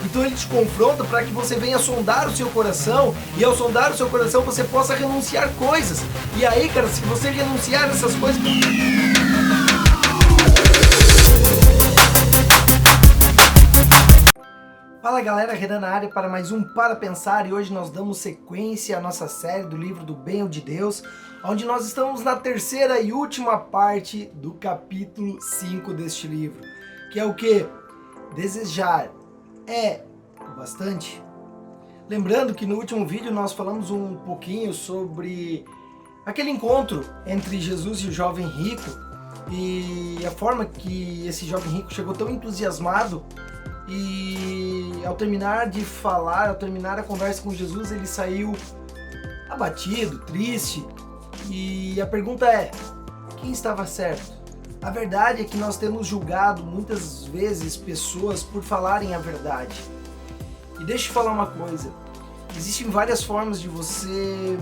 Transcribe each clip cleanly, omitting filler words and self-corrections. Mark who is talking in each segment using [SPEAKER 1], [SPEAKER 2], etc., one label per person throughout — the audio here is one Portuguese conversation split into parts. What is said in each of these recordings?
[SPEAKER 1] Então ele te confronta para que você venha sondar o seu coração, e ao sondar o seu coração você possa renunciar coisas. E aí, cara, se você renunciar essas coisas... Fala galera, Renan na área para mais um Para Pensar, e hoje nós damos sequência à nossa série do livro do Bem ou de Deus, onde nós estamos na terceira e última parte do capítulo 5 deste livro, que é o que? Desejar é o bastante? Lembrando que no último vídeo nós falamos um pouquinho sobre aquele encontro entre Jesus e o jovem rico, e a forma que esse jovem rico chegou tão entusiasmado. E ao terminar de falar, ao terminar a conversa com Jesus, ele saiu abatido, triste. E a pergunta é, quem estava certo? A verdade é que nós temos julgado muitas vezes pessoas por falarem a verdade. E deixa eu te falar uma coisa, existem várias formas de você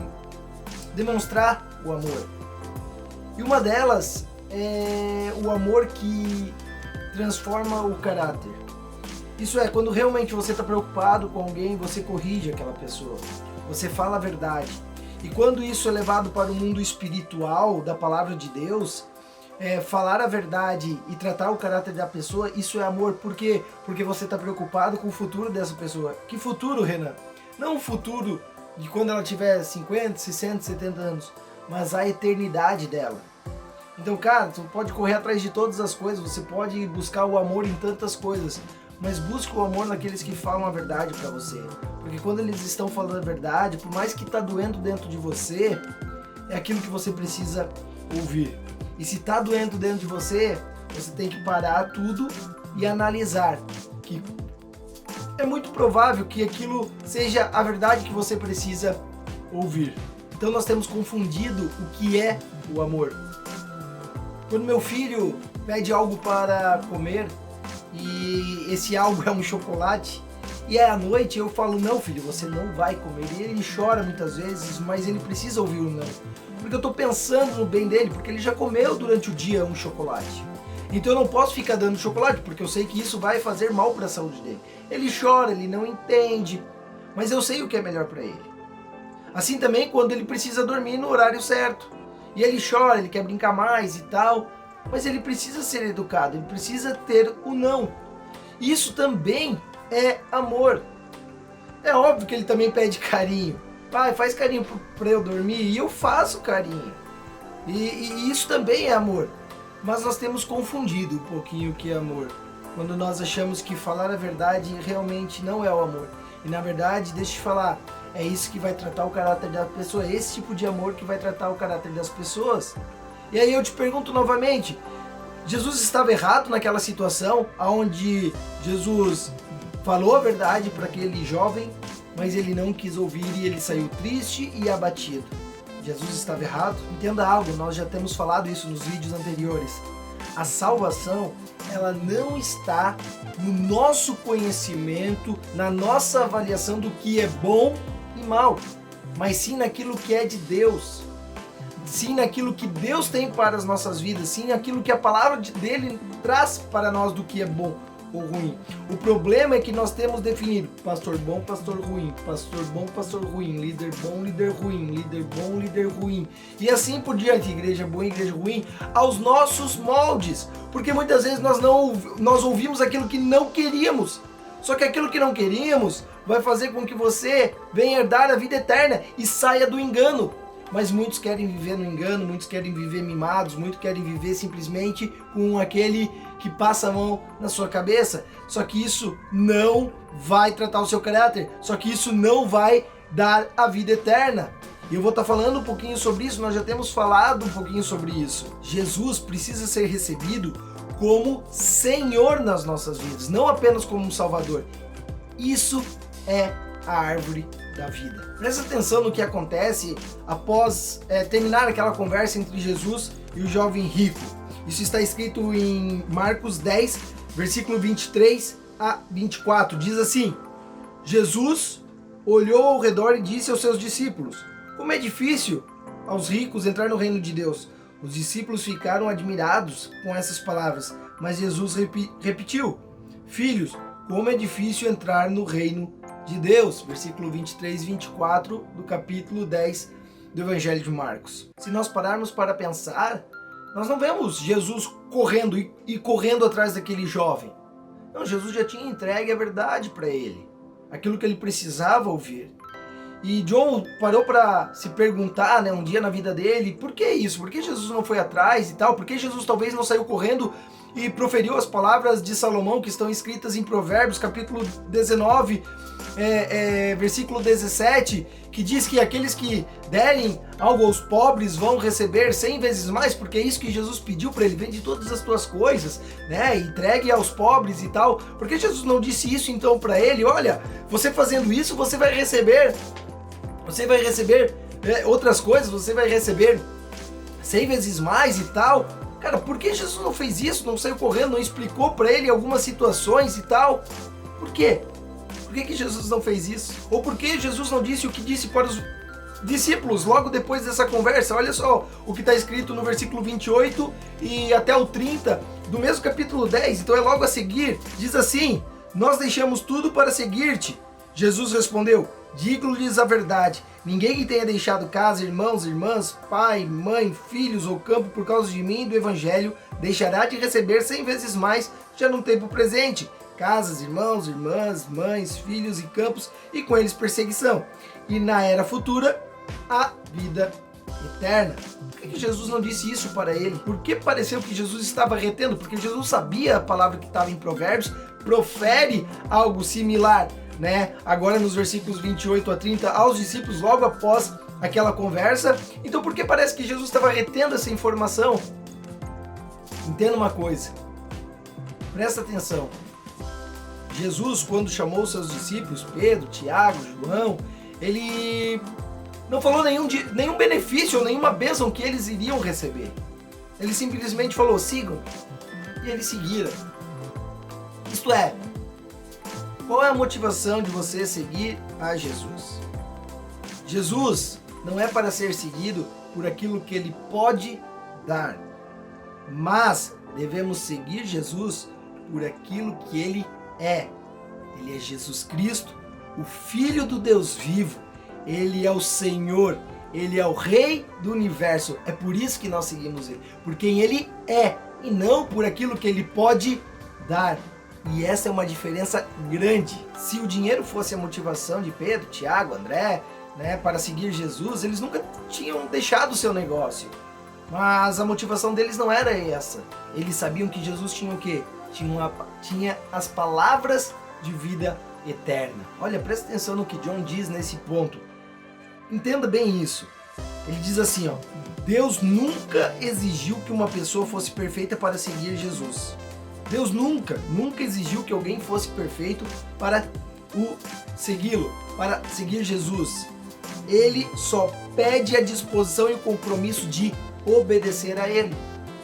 [SPEAKER 1] demonstrar o amor. E uma delas é o amor que transforma o caráter. Isso é, quando realmente você está preocupado com alguém, você corrige aquela pessoa, você fala a verdade. E quando isso é levado para o mundo espiritual da palavra de Deus, falar a verdade e tratar o caráter da pessoa, isso é amor. Por quê? Porque você está preocupado com o futuro dessa pessoa. Que futuro, Renan? Não o futuro de quando ela tiver 50, 60, 70 anos, mas a eternidade dela. Então, cara, você pode correr atrás de todas as coisas, você pode buscar o amor em tantas coisas, mas busque o amor naqueles que falam a verdade pra você. Porque quando eles estão falando a verdade, por mais que tá doendo dentro de você, é aquilo que você precisa ouvir. E se tá doendo dentro de você, você tem que parar tudo e analisar que é muito provável que aquilo seja a verdade que você precisa ouvir. Então nós temos confundido o que é o amor. Quando meu filho pede algo para comer, e esse algo é um chocolate, e é à noite, eu falo, não filho, você não vai comer. E ele chora muitas vezes, mas ele precisa ouvir o não, porque eu tô pensando no bem dele, porque ele já comeu durante o dia um chocolate. Então eu não posso ficar dando chocolate, porque eu sei que isso vai fazer mal para a saúde dele. Ele chora, ele não entende, mas eu sei o que é melhor para ele. Assim também quando ele precisa dormir no horário certo, e ele chora, ele quer brincar mais e tal, mas ele precisa ser educado, ele precisa ter o não. Isso também é amor. É óbvio que ele também pede carinho. Pai, faz carinho para eu dormir, e eu faço carinho. E isso também é amor. Mas nós temos confundido um pouquinho o que é amor, quando nós achamos que falar a verdade realmente não é o amor. E na verdade, deixa eu te falar, é isso que vai tratar o caráter da pessoa, é esse tipo de amor que vai tratar o caráter das pessoas. E aí eu te pergunto novamente, Jesus estava errado naquela situação onde Jesus falou a verdade para aquele jovem, mas ele não quis ouvir e ele saiu triste e abatido. Jesus estava errado? Entenda algo, nós já temos falado isso nos vídeos anteriores. A salvação, ela não está no nosso conhecimento, na nossa avaliação do que é bom e mal, mas sim naquilo que é de Deus. Sim naquilo que Deus tem para as nossas vidas, sim naquilo que a palavra dele traz para nós do que é bom ou ruim. O problema é que nós temos definido pastor bom, pastor ruim, pastor bom, pastor ruim, líder bom, líder ruim, líder bom, líder ruim, e assim por diante, igreja boa, igreja ruim, aos nossos moldes, porque muitas vezes nós ouvimos aquilo que não queríamos, só que aquilo que não queríamos vai fazer com que você venha herdar a vida eterna e saia do engano. Mas muitos querem viver no engano, muitos querem viver mimados, muitos querem viver simplesmente com aquele que passa a mão na sua cabeça. Só que isso não vai tratar o seu caráter, só que isso não vai dar a vida eterna. E eu vou estar falando um pouquinho sobre isso, nós já temos falado um pouquinho sobre isso. Jesus precisa ser recebido como Senhor nas nossas vidas, não apenas como um Salvador. Isso é a árvore da vida. Presta atenção no que acontece após terminar aquela conversa entre Jesus e o jovem rico. Isso está escrito em Marcos 10, versículo 23 a 24. Diz assim: Jesus olhou ao redor e disse aos seus discípulos: como é difícil aos ricos entrar no reino de Deus. Os discípulos ficaram admirados com essas palavras, mas Jesus repetiu: filhos, como é difícil entrar no reino de Deus. Versículo 23 e 24 do capítulo 10 do Evangelho de Marcos. Se nós pararmos para pensar, nós não vemos Jesus correndo e correndo atrás daquele jovem. Não, Jesus já tinha entregue a verdade para ele, aquilo que ele precisava ouvir. E John parou para se perguntar, um dia na vida dele, por que isso? Por que Jesus não foi atrás e tal? Por que Jesus talvez não saiu correndo e proferiu as palavras de Salomão que estão escritas em Provérbios, capítulo 19, versículo 17, que diz que aqueles que derem algo aos pobres vão receber 100 vezes mais, porque é isso que Jesus pediu para ele: vende todas as tuas coisas, entregue aos pobres e tal. Por que Jesus não disse isso então para ele? Olha, você fazendo isso, você vai receber outras coisas, você vai receber 100 vezes mais e tal. Cara, por que Jesus não fez isso? Não saiu correndo, não explicou para ele algumas situações e tal? Por quê? Por que Jesus não fez isso? Ou por que Jesus não disse o que disse para os discípulos logo depois dessa conversa? Olha só o que está escrito no versículo 28 e até o 30 do mesmo capítulo 10. Então é logo a seguir. Diz assim: nós deixamos tudo para seguir-te. Jesus respondeu: digo-lhes a verdade, ninguém que tenha deixado casa, irmãos, irmãs, pai, mãe, filhos ou campo por causa de mim e do evangelho, deixará de receber 100 vezes mais já no tempo presente. Casas, irmãos, irmãs, mães, filhos e campos, e com eles perseguição. E na era futura, a vida eterna. Por que Jesus não disse isso para ele? Por que pareceu que Jesus estava retendo? Porque Jesus sabia a palavra que estava em Provérbios, profere algo similar, agora nos versículos 28 a 30, aos discípulos, logo após aquela conversa. Então por que parece que Jesus estava retendo essa informação? Entenda uma coisa, presta atenção. Jesus, quando chamou seus discípulos, Pedro, Tiago, João, ele não falou nenhum benefício ou nenhuma bênção que eles iriam receber. Ele simplesmente falou: sigam. E eles seguiram. Isto é, qual é a motivação de você seguir a Jesus? Jesus não é para ser seguido por aquilo que ele pode dar, mas devemos seguir Jesus por aquilo que ele é. Ele é Jesus Cristo, o Filho do Deus vivo. Ele é o Senhor, ele é o Rei do Universo. É por isso que nós seguimos ele, por quem ele é, e não por aquilo que ele pode dar. E essa é uma diferença grande. Se o dinheiro fosse a motivação de Pedro, Tiago, André, para seguir Jesus, eles nunca tinham deixado o seu negócio. Mas a motivação deles não era essa. Eles sabiam que Jesus tinha o quê? Tinha as palavras de vida eterna. Olha, presta atenção no que John diz nesse ponto. Entenda bem isso. Ele diz assim, Deus nunca exigiu que uma pessoa fosse perfeita para seguir Jesus. Deus nunca exigiu que alguém fosse perfeito para segui-lo, para seguir Jesus. Ele só pede a disposição e o compromisso de obedecer a ele.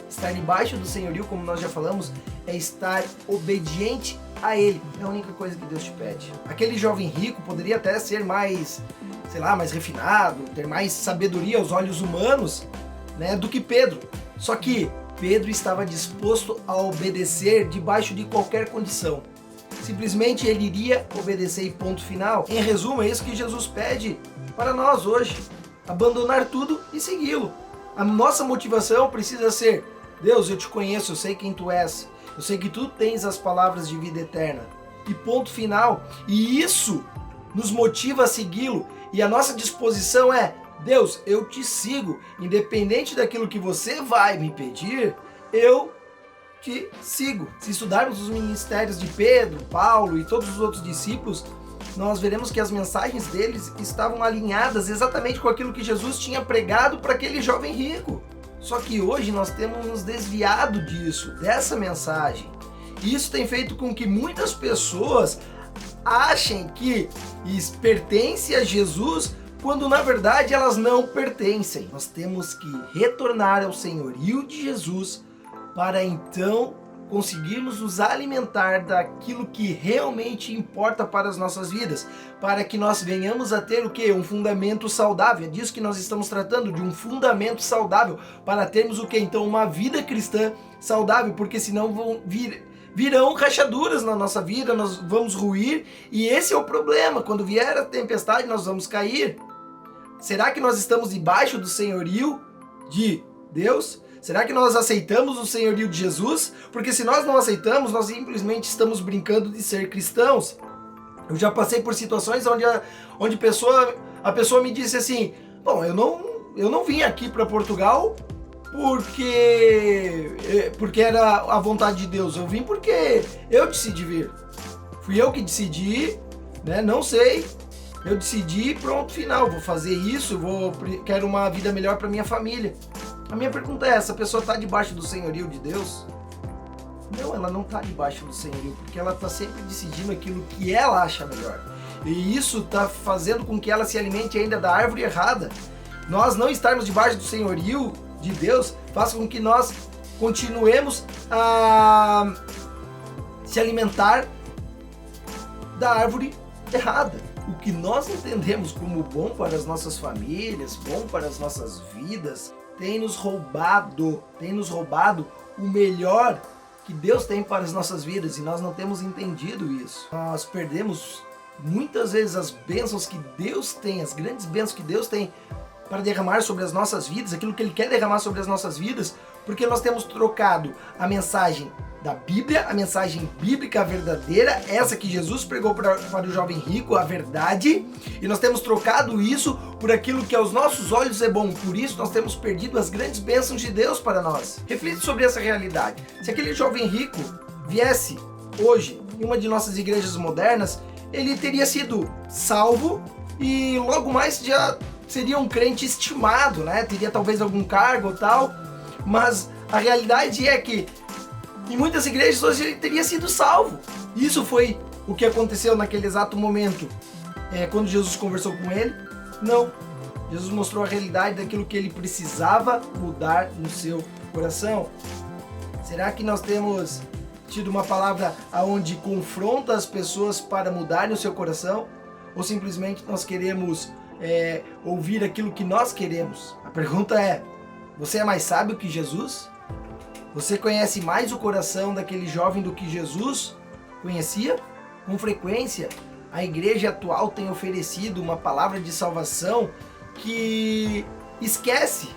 [SPEAKER 1] Estar debaixo do senhorio, como nós já falamos, é estar obediente a ele. É a única coisa que Deus te pede. Aquele jovem rico poderia até ser mais refinado, ter mais sabedoria aos olhos humanos, do que Pedro. Só que Pedro estava disposto a obedecer debaixo de qualquer condição. Simplesmente ele iria obedecer e ponto final. Em resumo, é isso que Jesus pede para nós hoje. Abandonar tudo e segui-lo. A nossa motivação precisa ser: Deus, eu te conheço, eu sei quem tu és. Eu sei que tu tens as palavras de vida eterna. E ponto final. E isso nos motiva a segui-lo. E a nossa disposição é: Deus, eu te sigo. Independente daquilo que você vai me pedir, eu te sigo. Se estudarmos os ministérios de Pedro, Paulo e todos os outros discípulos, nós veremos que as mensagens deles estavam alinhadas exatamente com aquilo que Jesus tinha pregado para aquele jovem rico. Só que hoje nós temos nos desviado dessa mensagem. E isso tem feito com que muitas pessoas achem que pertencem a Jesus, quando na verdade elas não pertencem. Nós temos que retornar ao senhorio de Jesus para então conseguirmos nos alimentar daquilo que realmente importa para as nossas vidas, para que nós venhamos a ter o quê? Um fundamento saudável. É disso que nós estamos tratando, de um fundamento saudável, para termos o quê? Então uma vida cristã saudável, porque senão vão vir virão rachaduras na nossa vida, nós vamos ruir, e esse é o problema. Quando vier a tempestade, nós vamos cair. Será que nós estamos debaixo do senhorio de Deus? Será que nós aceitamos o senhorio de Jesus? Porque se nós não aceitamos, nós simplesmente estamos brincando de ser cristãos. Eu já passei por situações onde a pessoa me disse assim: bom, eu não vim aqui para Portugal porque era a vontade de Deus. Eu vim porque eu decidi vir. Fui eu que decidi, né? Não sei. Eu decidi, pronto, final. Vou fazer isso, quero uma vida melhor para minha família. A minha pergunta é essa: a pessoa está debaixo do senhorio de Deus? Não, ela não está debaixo do senhorio, porque ela está sempre decidindo aquilo que ela acha melhor. E isso está fazendo com que ela se alimente ainda da árvore errada. Nós não estarmos debaixo do senhorio de Deus faz com que nós continuemos a se alimentar da árvore errada. O que nós entendemos como bom para as nossas famílias, bom para as nossas vidas, tem nos roubado o melhor que Deus tem para as nossas vidas, e nós não temos entendido isso. Nós perdemos muitas vezes as bênçãos que Deus tem, as grandes bênçãos que Deus tem para derramar sobre as nossas vidas, aquilo que Ele quer derramar sobre as nossas vidas, porque nós temos trocado a mensagem da Bíblia, a mensagem bíblica verdadeira, essa que Jesus pregou para o jovem rico, a verdade, e nós temos trocado isso por aquilo que aos nossos olhos é bom. Por isso nós temos perdido as grandes bênçãos de Deus para nós. Reflita sobre essa realidade. Se aquele jovem rico viesse hoje em uma de nossas igrejas modernas, ele teria sido salvo e logo mais já seria um crente estimado, né? Teria talvez algum cargo ou tal, mas a realidade é que em muitas igrejas hoje ele teria sido salvo. Isso foi o que aconteceu naquele exato momento. Quando Jesus conversou com ele? Não. Jesus mostrou a realidade daquilo que ele precisava mudar no seu coração. Será que nós temos tido uma palavra onde confronta as pessoas para mudarem o seu coração? Ou simplesmente nós queremos ouvir aquilo que nós queremos? A pergunta é: você é mais sábio que Jesus? Você conhece mais o coração daquele jovem do que Jesus conhecia? Com frequência, a igreja atual tem oferecido uma palavra de salvação que esquece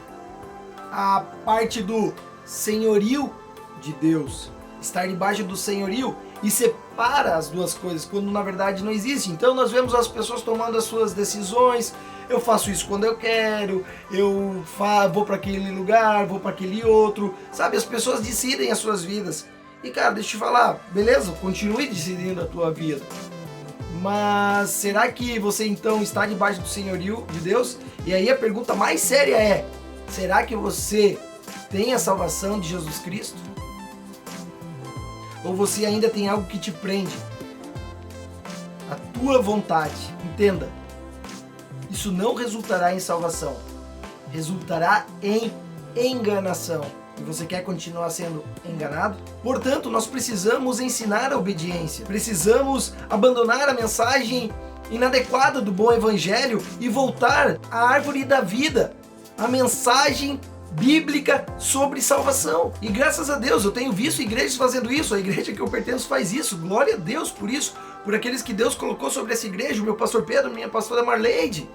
[SPEAKER 1] a parte do senhorio de Deus, estar debaixo do senhorio, e separa as duas coisas, quando na verdade não existe. Então nós vemos as pessoas tomando as suas decisões. Eu faço isso quando eu quero, eu vou para aquele lugar, vou para aquele outro, sabe? As pessoas decidem as suas vidas. E cara, deixa eu te falar, beleza, continue decidindo a tua vida. Mas será que você então está debaixo do senhorio de Deus? E aí a pergunta mais séria é: será que você tem a salvação de Jesus Cristo? Ou você ainda tem algo que te prende? A tua vontade. Entenda, isso não resultará em salvação, resultará em enganação. E você quer continuar sendo enganado? Portanto, nós precisamos ensinar a obediência. Precisamos abandonar a mensagem inadequada do bom evangelho e voltar à árvore da vida, a mensagem bíblica sobre salvação. E graças a Deus eu tenho visto igrejas fazendo isso. A igreja que eu pertenço faz isso. Glória a Deus por isso, por aqueles que Deus colocou sobre essa igreja, o meu pastor Pedro, minha pastora Marleide,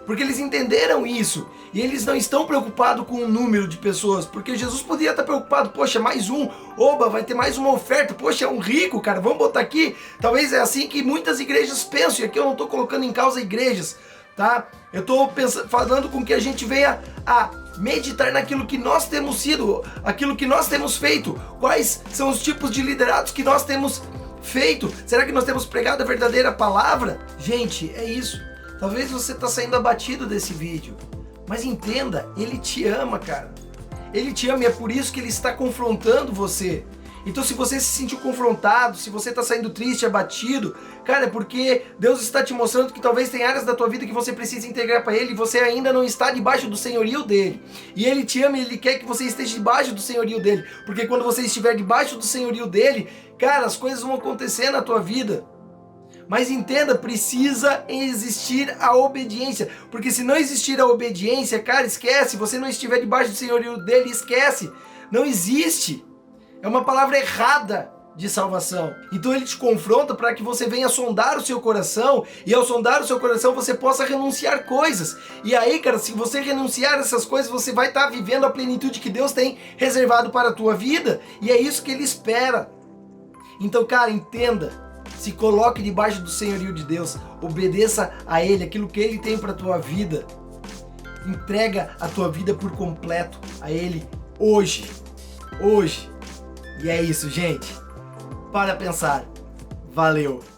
[SPEAKER 1] porque eles entenderam isso e eles não estão preocupados com o número de pessoas, porque Jesus poderia estar preocupado: poxa, mais um, oba, vai ter mais uma oferta, poxa, é um rico, cara, vamos botar aqui. Talvez é assim que muitas igrejas pensam, e aqui eu não estou colocando em causa igrejas, tá? Eu estou falando com que a gente venha a meditar naquilo que nós temos sido, aquilo que nós temos feito, quais são os tipos de liderados que nós temos feito. Será que nós temos pregado a verdadeira palavra? Gente, é isso. Talvez você está saindo abatido desse vídeo, mas entenda, Ele te ama, cara. Ele te ama e é por isso que Ele está confrontando você. Então se você se sentiu confrontado, se você está saindo triste, abatido, cara, é porque Deus está te mostrando que talvez tem áreas da tua vida que você precisa integrar para Ele e você ainda não está debaixo do senhorio dele. E Ele te ama e Ele quer que você esteja debaixo do senhorio dele, porque quando você estiver debaixo do senhorio dele, cara, as coisas vão acontecer na tua vida. Mas entenda, precisa existir a obediência, porque se não existir a obediência, cara, esquece. Se você não estiver debaixo do senhorio dele, esquece. Não existe. É uma palavra errada. de salvação. Então ele te confronta para que você venha sondar o seu coração, e ao sondar o seu coração você possa renunciar coisas. E aí, cara, se você renunciar essas coisas, você vai estar vivendo a plenitude que Deus tem reservado para a tua vida, e é isso que ele espera. Então, cara, entenda, se coloque debaixo do senhorio de Deus, obedeça a ele, aquilo que ele tem para a tua vida. Entrega a tua vida por completo a ele hoje. E é isso, gente. Para pensar. Valeu!